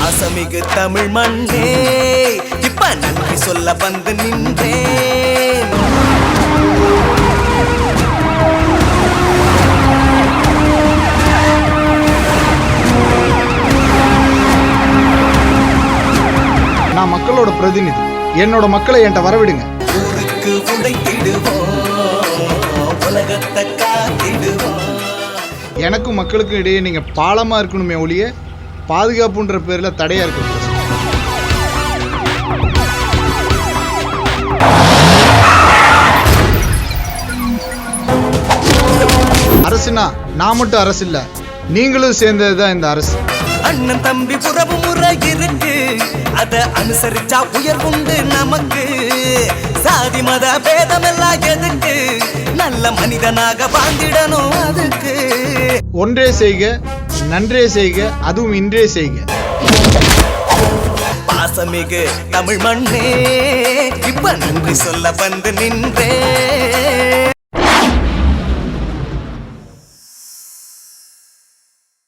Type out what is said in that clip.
அசமிகு தமிழ் மண்ணே இப்ப நன்றி சொல்ல வந்து நின்றேன். நான் மக்களோட பிரதிநிதி. என்னோட மக்களை என்கிட்ட வரவிடுங்க. ஊருக்கு உடைத்திடுவோம், உலகத்தை காத்திடுவோம். எனக்கும் மக்களுக்கும் இடையே நீங்க பாலமா இருக்கணுமே ஒழிய பாதுகாப்புன்ற பேர்ல தடையா இருக்கு. அரசுனா நான் மட்டும் அரசு இல்ல, நீங்களும் சேர்ந்ததுதான் இந்த அரசு. அண்ணன் தம்பி உறவு முறை இருக்கு, அத அனுசரிச்சா உயர்வுண்டு நமக்கு. சாதி மத பேதம் எல்லாம் எதுக்கு, நல்ல மனிதனாக வாழ்ந்திடணும் அதுக்கு. ஒன்றே செய்க, நன்றே செய்க, அதுவும் இன்றே செய்க. பாசமிகு தமிழ் மண்ணே இப்ப நன்றி சொல்ல வந்து நின்றேன்.